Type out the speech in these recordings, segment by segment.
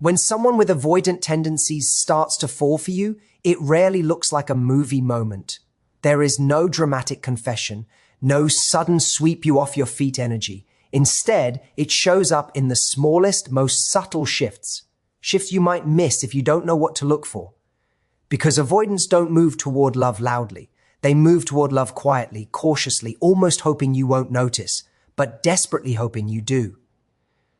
When someone with avoidant tendencies starts to fall for you, it rarely looks like a movie moment. There is no dramatic confession, no sudden sweep you off your feet energy. Instead, it shows up in the smallest, most subtle shifts you might miss if you don't know what to look for. Because avoidants don't move toward love loudly. They move toward love quietly, cautiously, almost hoping you won't notice, but desperately hoping you do.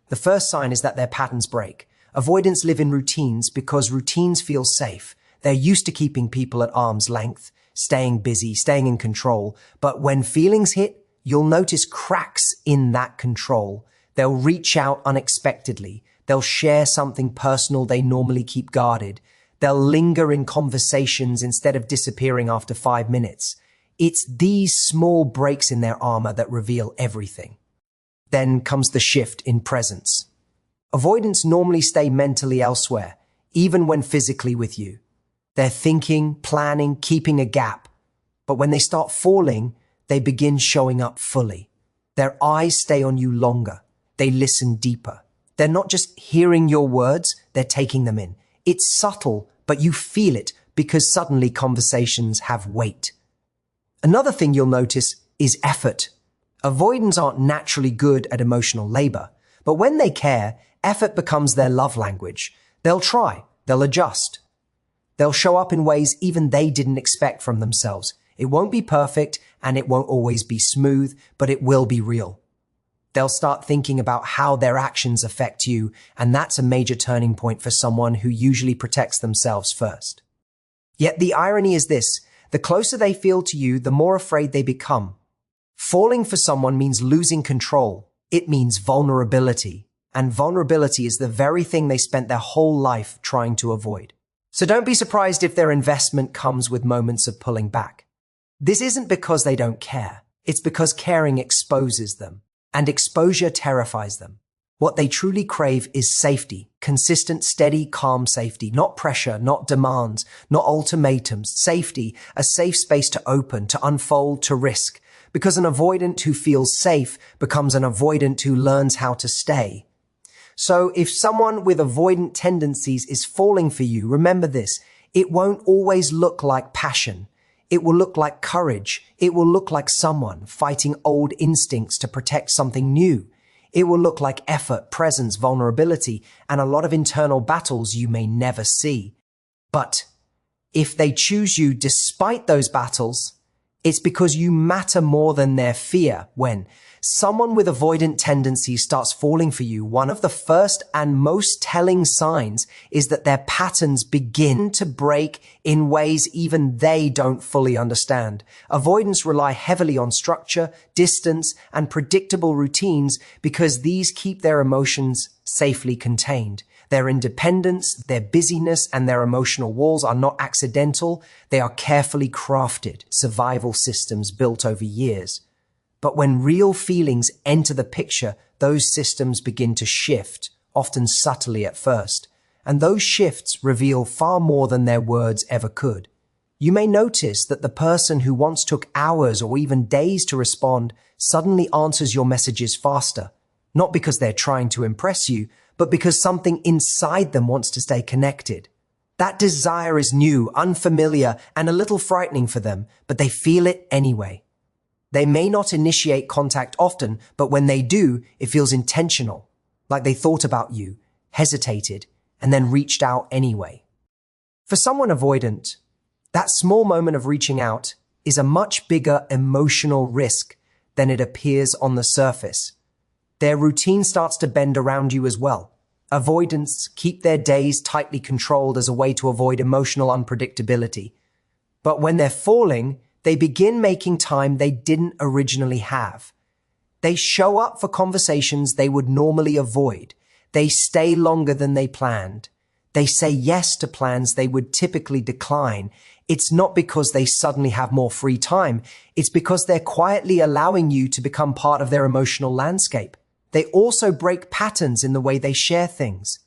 The first sign is that their patterns break. Avoidants live in routines because routines feel safe. They're used to keeping people at arm's length, staying busy, staying in control. But when feelings hit, you'll notice cracks in that control. They'll reach out unexpectedly. They'll share something personal they normally keep guarded. They'll linger in conversations instead of disappearing after 5 minutes. It's these small breaks in their armor that reveal everything. Then comes the shift in presence. Avoidants normally stay mentally elsewhere, even when physically with you. They're thinking, planning, keeping a gap. But when they start falling, they begin showing up fully. Their eyes stay on you longer. They listen deeper. They're not just hearing your words, they're taking them in. It's subtle, but you feel it because suddenly conversations have weight. Another thing you'll notice is effort. Avoidants aren't naturally good at emotional labor, but when they care, effort becomes their love language. They'll try, they'll adjust. They'll show up in ways even they didn't expect from themselves. It won't be perfect and it won't always be smooth, but it will be real. They'll start thinking about how their actions affect you, and that's a major turning point for someone who usually protects themselves first. Yet the irony is this: the closer they feel to you, the more afraid they become. Falling for someone means losing control. It means vulnerability. And vulnerability is the very thing they spent their whole life trying to avoid. So don't be surprised if their investment comes with moments of pulling back. This isn't because they don't care. It's because caring exposes them. And exposure terrifies them. What they truly crave is safety, consistent, steady, calm safety, not pressure, not demands, not ultimatums, safety, a safe space to open, to unfold, to risk. Because an avoidant who feels safe becomes an avoidant who learns how to stay. So if someone with avoidant tendencies is falling for you, remember this: it won't always look like passion. It will look like courage. It will look like someone fighting old instincts to protect something new. It will look like effort, presence, vulnerability, and a lot of internal battles you may never see. But if they choose you despite those battles, it's because you matter more than their fear. When someone with avoidant tendencies starts falling for you, one of the first and most telling signs is that their patterns begin to break in ways even they don't fully understand. Avoidants rely heavily on structure, distance, and predictable routines because these keep their emotions safely contained. Their independence, their busyness, and their emotional walls are not accidental. They are carefully crafted survival systems built over years. But when real feelings enter the picture, those systems begin to shift, often subtly at first. And those shifts reveal far more than their words ever could. You may notice that the person who once took hours or even days to respond suddenly answers your messages faster. Not because they're trying to impress you, but because something inside them wants to stay connected. That desire is new, unfamiliar, and a little frightening for them, but they feel it anyway. They may not initiate contact often, but when they do, it feels intentional, like they thought about you, hesitated, and then reached out anyway. For someone avoidant, that small moment of reaching out is a much bigger emotional risk than it appears on the surface. Their routine starts to bend around you as well. Avoidants keep their days tightly controlled as a way to avoid emotional unpredictability. But when they're falling, they begin making time they didn't originally have. They show up for conversations they would normally avoid. They stay longer than they planned. They say yes to plans they would typically decline. It's not because they suddenly have more free time. It's because they're quietly allowing you to become part of their emotional landscape. They also break patterns in the way they share things.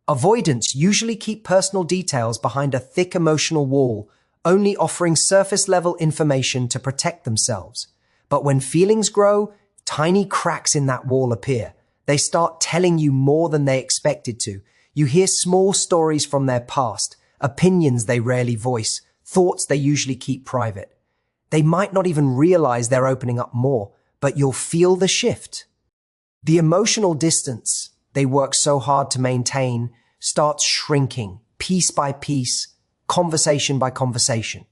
Avoidants usually keep personal details behind a thick emotional wall, only offering surface-level information to protect themselves. But when feelings grow, tiny cracks in that wall appear. They start telling you more than they expected to. You hear small stories from their past, opinions they rarely voice, thoughts they usually keep private. They might not even realize they're opening up more, but you'll feel the shift. The emotional distance they work so hard to maintain starts shrinking, piece by piece, conversation by conversation.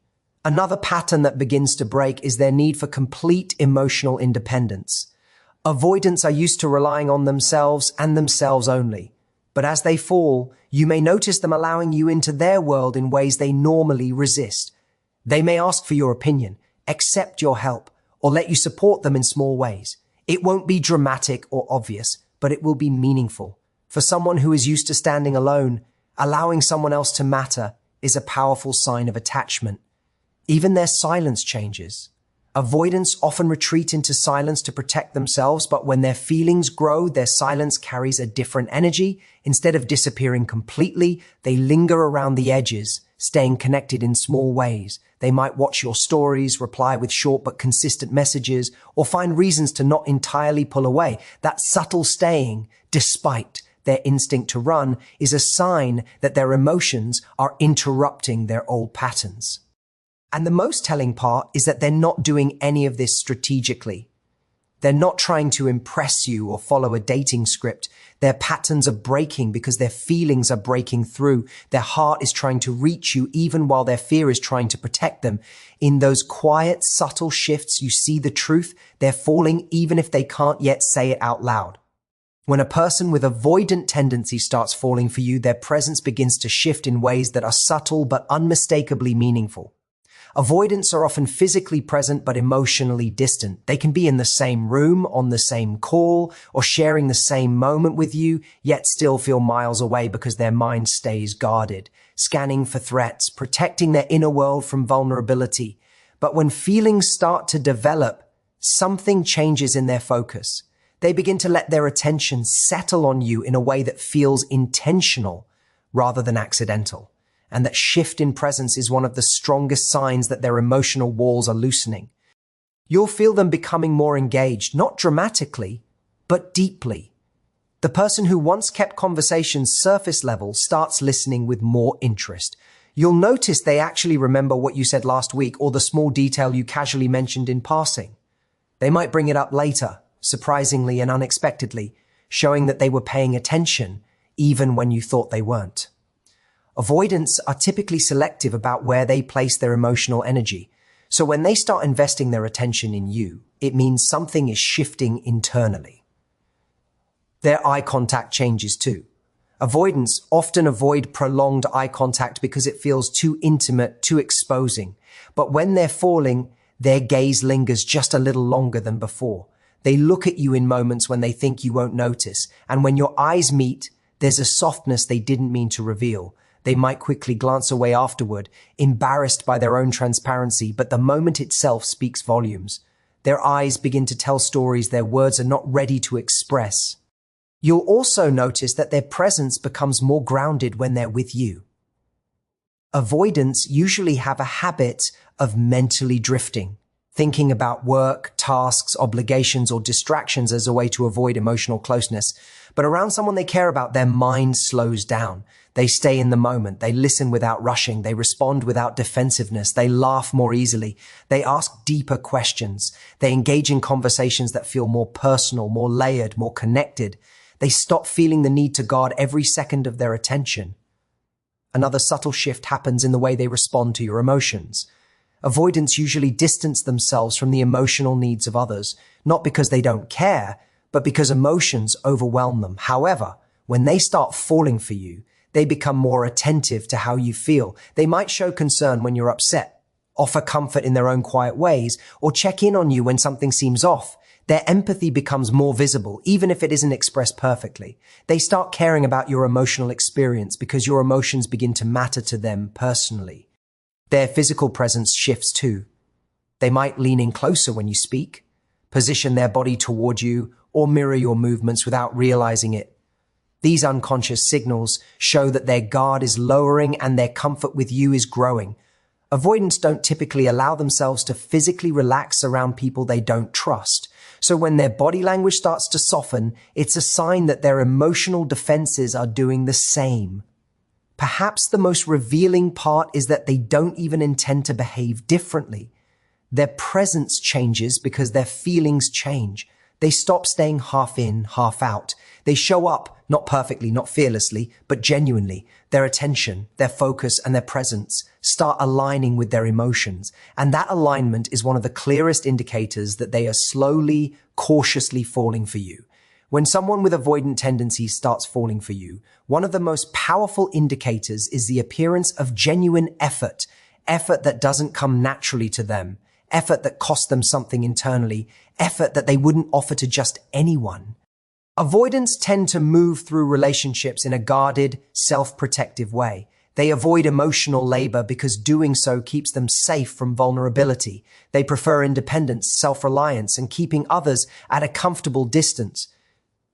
Another pattern that begins to break is their need for complete emotional independence. Avoidants are used to relying on themselves and themselves only. But as they fall, you may notice them allowing you into their world in ways they normally resist. They may ask for your opinion, accept your help, or let you support them in small ways. It won't be dramatic or obvious, but it will be meaningful. For someone who is used to standing alone, allowing someone else to matter is a powerful sign of attachment. Even their silence changes. Avoidants often retreat into silence to protect themselves, but when their feelings grow, their silence carries a different energy. Instead of disappearing completely, they linger around the edges, staying connected in small ways. They might watch your stories, reply with short but consistent messages, or find reasons to not entirely pull away. That subtle staying, despite their instinct to run, is a sign that their emotions are interrupting their old patterns. And the most telling part is that they're not doing any of this strategically. They're not trying to impress you or follow a dating script. Their patterns are breaking because their feelings are breaking through. Their heart is trying to reach you even while their fear is trying to protect them. In those quiet, subtle shifts, you see the truth. They're falling even if they can't yet say it out loud. When a person with avoidant tendencies starts falling for you, their presence begins to shift in ways that are subtle but unmistakably meaningful. Avoidants are often physically present but emotionally distant. They can be in the same room, on the same call, or sharing the same moment with you, yet still feel miles away because their mind stays guarded, scanning for threats, protecting their inner world from vulnerability. But when feelings start to develop, something changes in their focus. They begin to let their attention settle on you in a way that feels intentional rather than accidental. And that shift in presence is one of the strongest signs that their emotional walls are loosening. You'll feel them becoming more engaged, not dramatically, but deeply. The person who once kept conversations surface level starts listening with more interest. You'll notice they actually remember what you said last week or the small detail you casually mentioned in passing. They might bring it up later, surprisingly and unexpectedly, showing that they were paying attention even when you thought they weren't. Avoidants are typically selective about where they place their emotional energy. So when they start investing their attention in you, it means something is shifting internally. Their eye contact changes too. Avoidants often avoid prolonged eye contact because it feels too intimate, too exposing. But when they're falling, their gaze lingers just a little longer than before. They look at you in moments when they think you won't notice. And when your eyes meet, there's a softness they didn't mean to reveal. They might quickly glance away afterward, embarrassed by their own transparency, but the moment itself speaks volumes. Their eyes begin to tell stories their words are not ready to express. You'll also notice that their presence becomes more grounded when they're with you. Avoidants usually have a habit of mentally drifting, thinking about work, tasks, obligations, or distractions as a way to avoid emotional closeness. But around someone they care about, their mind slows down. They stay in the moment. They listen without rushing. They respond without defensiveness. They laugh more easily. They ask deeper questions. They engage in conversations that feel more personal, more layered, more connected. They stop feeling the need to guard every second of their attention. Another subtle shift happens in the way they respond to your emotions. Avoidants usually distance themselves from the emotional needs of others, not because they don't care, but because emotions overwhelm them. However, when they start falling for you, they become more attentive to how you feel. They might show concern when you're upset, offer comfort in their own quiet ways, or check in on you when something seems off. Their empathy becomes more visible, even if it isn't expressed perfectly. They start caring about your emotional experience because your emotions begin to matter to them personally. Their physical presence shifts too. They might lean in closer when you speak, position their body toward you, or mirror your movements without realizing it. These unconscious signals show that their guard is lowering and their comfort with you is growing. Avoidants don't typically allow themselves to physically relax around people they don't trust. So when their body language starts to soften, it's a sign that their emotional defenses are doing the same. Perhaps the most revealing part is that they don't even intend to behave differently. Their presence changes because their feelings change. They stop staying half in, half out. They show up, not perfectly, not fearlessly, but genuinely. Their attention, their focus, and their presence start aligning with their emotions. And that alignment is one of the clearest indicators that they are slowly, cautiously falling for you. When someone with avoidant tendencies starts falling for you, one of the most powerful indicators is the appearance of genuine effort that doesn't come naturally to them, effort that costs them something internally, effort that they wouldn't offer to just anyone. Avoidants tend to move through relationships in a guarded, self-protective way. They avoid emotional labor because doing so keeps them safe from vulnerability. They prefer independence, self-reliance, and keeping others at a comfortable distance.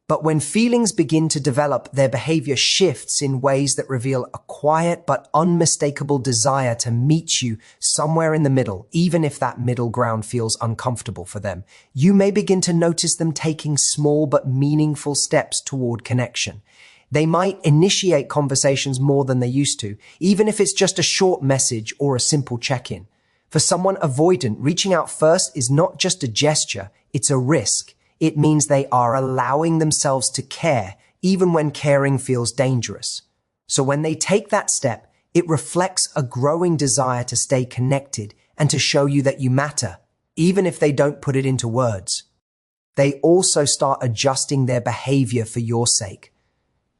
But when feelings begin to develop, their behavior shifts in ways that reveal a quiet but unmistakable desire to meet you somewhere in the middle, even if that middle ground feels uncomfortable for them. You may begin to notice them taking small but meaningful steps toward connection. They might initiate conversations more than they used to, even if it's just a short message or a simple check-in. For someone avoidant, reaching out first is not just a gesture, it's a risk. It means they are allowing themselves to care, even when caring feels dangerous. So when they take that step, it reflects a growing desire to stay connected and to show you that you matter, even if they don't put it into words. They also start adjusting their behavior for your sake.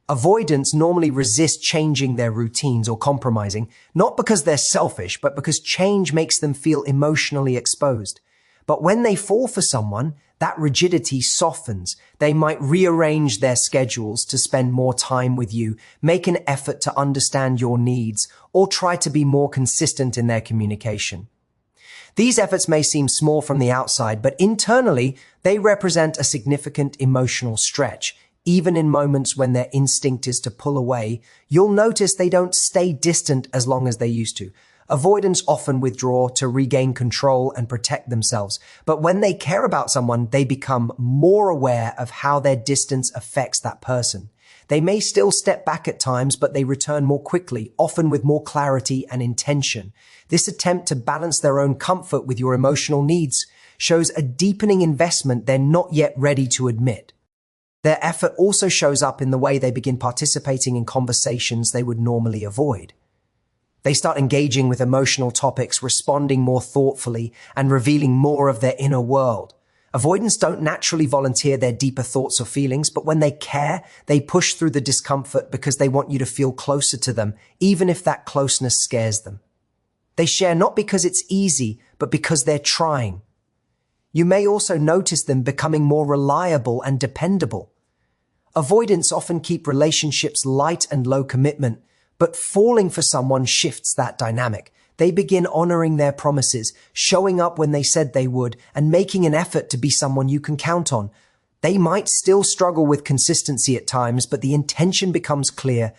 Avoidants normally resist changing their routines or compromising, not because they're selfish, but because change makes them feel emotionally exposed. But when they fall for someone, that rigidity softens. They might rearrange their schedules to spend more time with you, make an effort to understand your needs, or try to be more consistent in their communication. These efforts may seem small from the outside, but internally, they represent a significant emotional stretch. Even in moments when their instinct is to pull away, you'll notice they don't stay distant as long as they used to. Avoidants often withdraw to regain control and protect themselves. But when they care about someone, they become more aware of how their distance affects that person. They may still step back at times, but they return more quickly, often with more clarity and intention. This attempt to balance their own comfort with your emotional needs shows a deepening investment they're not yet ready to admit. Their effort also shows up in the way they begin participating in conversations they would normally avoid. They start engaging with emotional topics, responding more thoughtfully, and revealing more of their inner world. Avoidants don't naturally volunteer their deeper thoughts or feelings, but when they care, they push through the discomfort because they want you to feel closer to them, even if that closeness scares them. They share not because it's easy, but because they're trying. You may also notice them becoming more reliable and dependable. Avoidants often keep relationships light and low commitment, but falling for someone shifts that dynamic. They begin honoring their promises, showing up when they said they would, and making an effort to be someone you can count on. They might still struggle with consistency at times, but the intention becomes clear.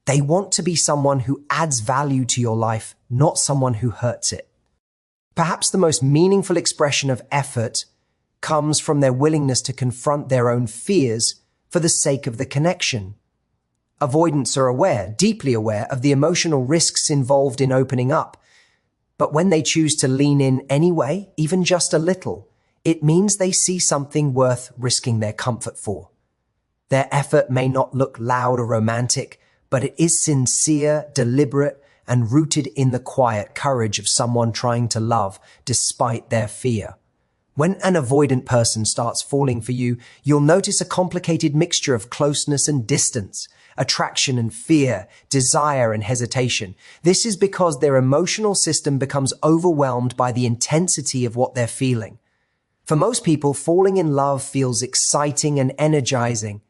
They want to be someone who adds value to your life, not someone who hurts it. Perhaps the most meaningful expression of effort comes from their willingness to confront their own fears for the sake of the connection. Avoidants are aware, deeply aware, of the emotional risks involved in opening up. But when they choose to lean in anyway, even just a little, it means they see something worth risking their comfort for. Their effort may not look loud or romantic, but it is sincere, deliberate, and rooted in the quiet courage of someone trying to love despite their fear. When an avoidant person starts falling for you, you'll notice a complicated mixture of closeness and distance, attraction and fear, desire and hesitation. This is because their emotional system becomes overwhelmed by the intensity of what they're feeling. For most people, falling in love feels exciting and energizing.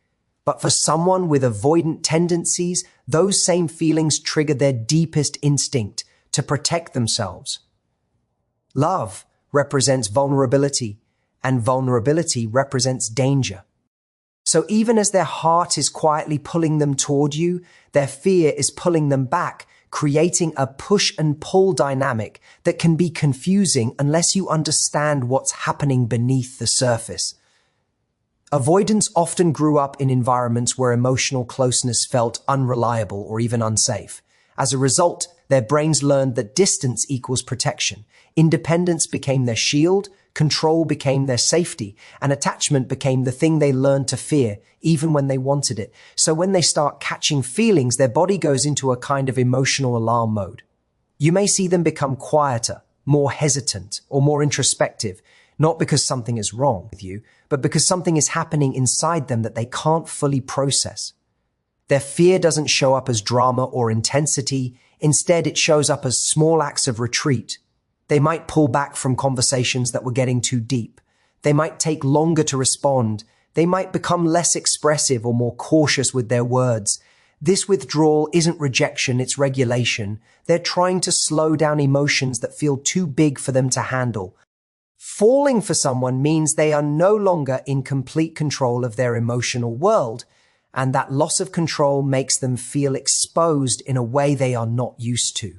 But for someone with avoidant tendencies, those same feelings trigger their deepest instinct to protect themselves. Love represents vulnerability, and vulnerability represents danger. So even as their heart is quietly pulling them toward you, their fear is pulling them back, creating a push and pull dynamic that can be confusing unless you understand what's happening beneath the surface. Avoidants often grew up in environments where emotional closeness felt unreliable or even unsafe. As a result, their brains learned that distance equals protection. Independence became their shield, control became their safety, and attachment became the thing they learned to fear, even when they wanted it. So when they start catching feelings, their body goes into a kind of emotional alarm mode. You may see them become quieter, more hesitant, or more introspective, not because something is wrong with you, but because something is happening inside them that they can't fully process. Their fear doesn't show up as drama or intensity. Instead, it shows up as small acts of retreat. They might pull back from conversations that were getting too deep. They might take longer to respond. They might become less expressive or more cautious with their words. This withdrawal isn't rejection, it's regulation. They're trying to slow down emotions that feel too big for them to handle. Falling for someone means they are no longer in complete control of their emotional world, and that loss of control makes them feel exposed in a way they are not used to.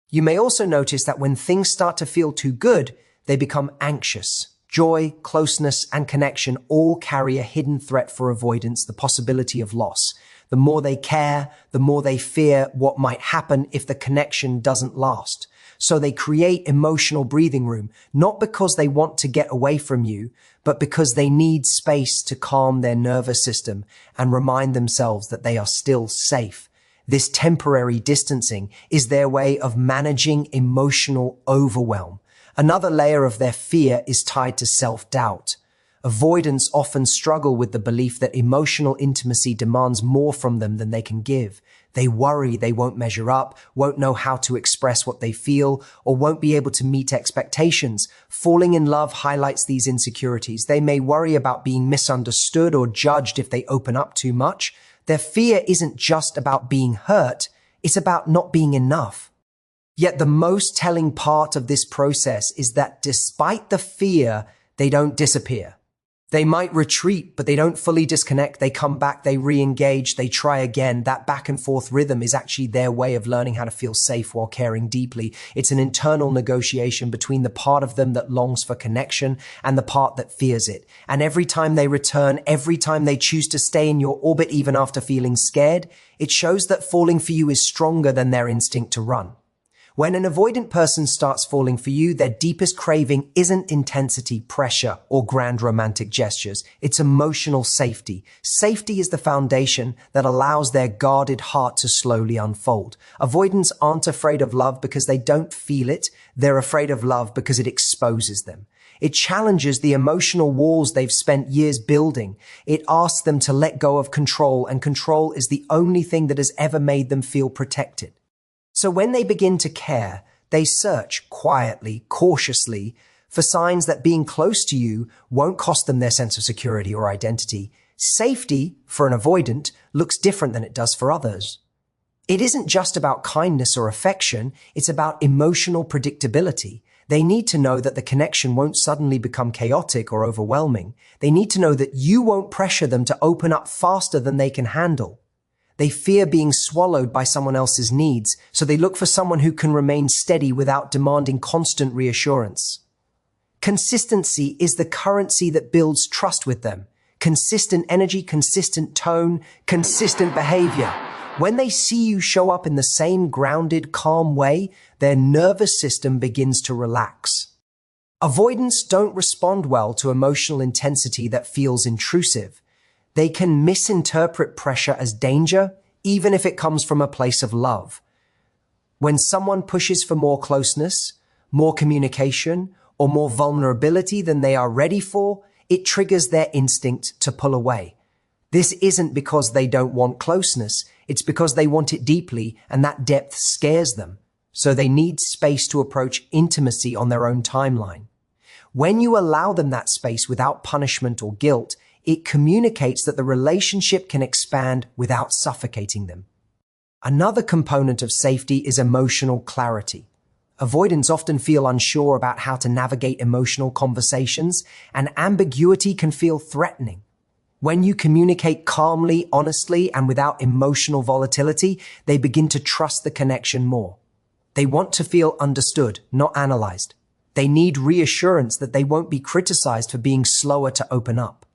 You may also notice that when things start to feel too good, they become anxious. Joy, closeness, and connection all carry a hidden threat for avoidance, the possibility of loss. The more they care, the more they fear what might happen if the connection doesn't last. So they create emotional breathing room, not because they want to get away from you, but because they need space to calm their nervous system and remind themselves that they are still safe. This temporary distancing is their way of managing emotional overwhelm. Another layer of their fear is tied to self-doubt. Avoidants often struggle with the belief that emotional intimacy demands more from them than they can give. They worry they won't measure up, won't know how to express what they feel, or won't be able to meet expectations. Falling in love highlights these insecurities. They may worry about being misunderstood or judged if they open up too much. Their fear isn't just about being hurt, it's about not being enough. Yet the most telling part of this process is that despite the fear, they don't disappear. They might retreat, but they don't fully disconnect. They come back, they re-engage, they try again. That back and forth rhythm is actually their way of learning how to feel safe while caring deeply. It's an internal negotiation between the part of them that longs for connection and the part that fears it. And every time they return, every time they choose to stay in your orbit even after feeling scared, it shows that falling for you is stronger than their instinct to run. When an avoidant person starts falling for you, their deepest craving isn't intensity, pressure, or grand romantic gestures. It's emotional safety. Safety is the foundation that allows their guarded heart to slowly unfold. Avoidants aren't afraid of love because they don't feel it. They're afraid of love because it exposes them. It challenges the emotional walls they've spent years building. It asks them to let go of control, and control is the only thing that has ever made them feel protected. So when they begin to care, they search quietly, cautiously, for signs that being close to you won't cost them their sense of security or identity. Safety, for an avoidant, looks different than it does for others. It isn't just about kindness or affection, it's about emotional predictability. They need to know that the connection won't suddenly become chaotic or overwhelming. They need to know that you won't pressure them to open up faster than they can handle. They fear being swallowed by someone else's needs, so they look for someone who can remain steady without demanding constant reassurance. Consistency is the currency that builds trust with them. Consistent energy, consistent tone, consistent behavior. When they see you show up in the same grounded, calm way, their nervous system begins to relax. Avoidants don't respond well to emotional intensity that feels intrusive. They can misinterpret pressure as danger, even if it comes from a place of love. When someone pushes for more closeness, more communication, or more vulnerability than they are ready for, it triggers their instinct to pull away. This isn't because they don't want closeness, it's because they want it deeply, and that depth scares them. So they need space to approach intimacy on their own timeline. When you allow them that space without punishment or guilt, it communicates that the relationship can expand without suffocating them. Another component of safety is emotional clarity. Avoidants often feel unsure about how to navigate emotional conversations, and ambiguity can feel threatening. When you communicate calmly, honestly, and without emotional volatility, they begin to trust the connection more. They want to feel understood, not analyzed. They need reassurance that they won't be criticized for being slower to open up.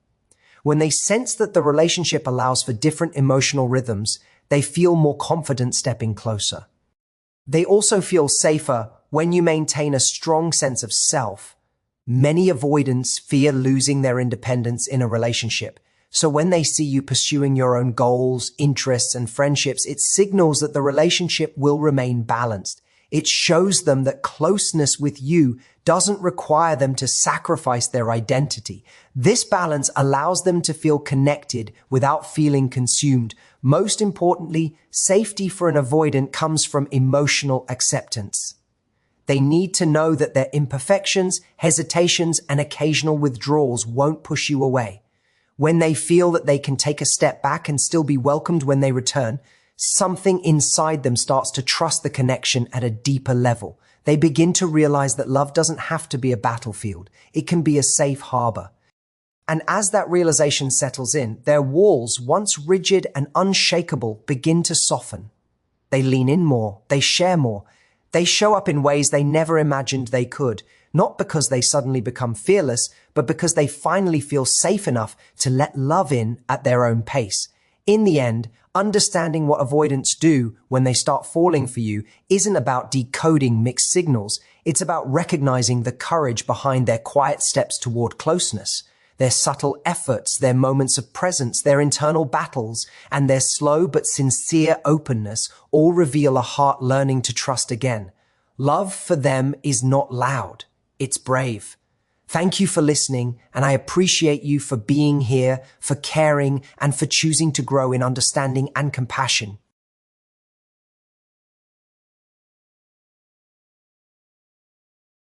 When they sense that the relationship allows for different emotional rhythms, they feel more confident stepping closer. They also feel safer when you maintain a strong sense of self. Many avoidants fear losing their independence in a relationship. So when they see you pursuing your own goals, interests, and friendships, it signals that the relationship will remain balanced. It shows them that closeness with you doesn't require them to sacrifice their identity. This balance allows them to feel connected without feeling consumed. Most importantly, safety for an avoidant comes from emotional acceptance. They need to know that their imperfections, hesitations, and occasional withdrawals won't push you away. When they feel that they can take a step back and still be welcomed when they return, something inside them starts to trust the connection at a deeper level. They begin to realize that love doesn't have to be a battlefield. It can be a safe harbor. And as that realization settles in, their walls, once rigid and unshakable, begin to soften. They lean in more. They share more. They show up in ways they never imagined they could, not because they suddenly become fearless, but because they finally feel safe enough to let love in at their own pace. In the end, understanding what avoidants do when they start falling for you isn't about decoding mixed signals. It's about recognizing the courage behind their quiet steps toward closeness, their subtle efforts, their moments of presence, their internal battles, and their slow but sincere openness all reveal a heart learning to trust again. Love for them is not loud. It's brave. Thank you for listening, and I appreciate you for being here, for caring, and for choosing to grow in understanding and compassion.